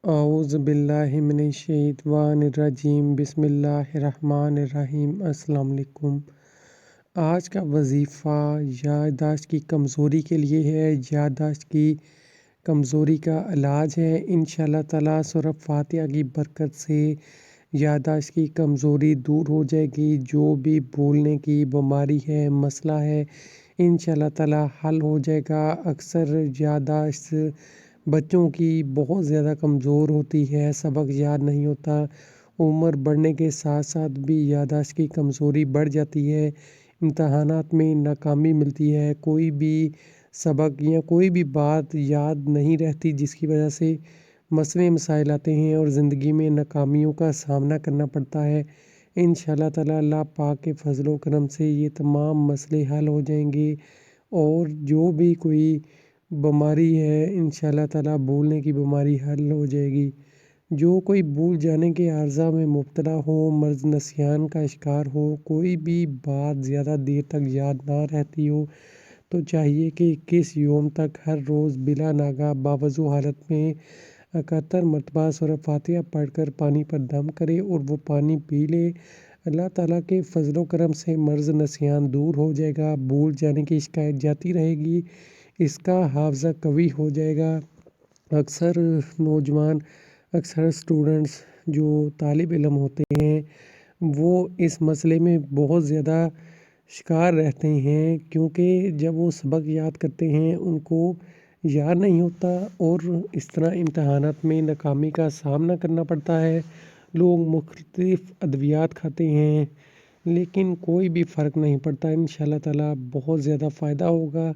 اعوذ باللہ من الشیطان الرجیم بسم اللہ الرحمن الرحیم۔ السلام علیکم۔ آج کا وظیفہ یادداشت کی کمزوری کے لیے ہے۔ یادداشت کی کمزوری کا علاج ہے انشاءاللہ تعالیٰ۔ سورہ فاتحہ کی برکت سے یادداشت کی کمزوری دور ہو جائے گی۔ جو بھی بھولنے کی بیماری ہے، مسئلہ ہے، انشاءاللہ تعالیٰ حل ہو جائے گا۔ اکثر یادداشت بچوں کی بہت زیادہ کمزور ہوتی ہے، سبق یاد نہیں ہوتا۔ عمر بڑھنے کے ساتھ ساتھ بھی یادداشت کی کمزوری بڑھ جاتی ہے۔ امتحانات میں ناکامی ملتی ہے، کوئی بھی سبق یا کوئی بھی بات یاد نہیں رہتی، جس کی وجہ سے مسئلے مسائل آتے ہیں اور زندگی میں ناکامیوں کا سامنا کرنا پڑتا ہے۔ انشاءاللہ تعالیٰ اللہ پاک کے فضل و کرم سے یہ تمام مسئلے حل ہو جائیں گے، اور جو بھی کوئی بیماری ہے انشاءاللہ تعالیٰ بھولنے کی بیماری حل ہو جائے گی۔ جو کوئی بھول جانے کے عارضہ میں مبتلا ہو، مرض نسیان کا شکار ہو، کوئی بھی بات زیادہ دیر تک یاد نہ رہتی ہو، تو چاہیے کہ 21 یوم تک ہر روز بلا ناغہ باوضو حالت میں 71 مرتبہ سورہ فاتحہ پڑھ کر پانی پر دم کرے اور وہ پانی پی لے۔ اللہ تعالیٰ کے فضل و کرم سے مرض نسیان دور ہو جائے گا، بھول جانے کی شکایت جاتی رہے گی، اس کا حافظہ قوی ہو جائے گا۔ اکثر نوجوان، اکثر اسٹوڈنٹس جو طالب علم ہوتے ہیں، وہ اس مسئلے میں بہت زیادہ شکار رہتے ہیں، کیونکہ جب وہ سبق یاد کرتے ہیں ان کو یاد نہیں ہوتا، اور اس طرح امتحانات میں ناکامی کا سامنا کرنا پڑتا ہے۔ لوگ مختلف ادویات کھاتے ہیں، لیکن کوئی بھی فرق نہیں پڑتا۔ انشاءاللہ تعالیٰ بہت زیادہ فائدہ ہوگا۔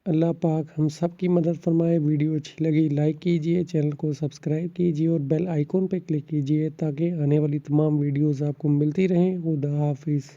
اللہ پاک ہم سب کی مدد فرمائے۔ ویڈیو اچھی لگی لائک کیجئے، چینل کو سبسکرائب کیجئے اور بیل آئیکن پہ کلک کیجئے تاکہ آنے والی تمام ویڈیوز آپ کو ملتی رہیں۔ خدا حافظ۔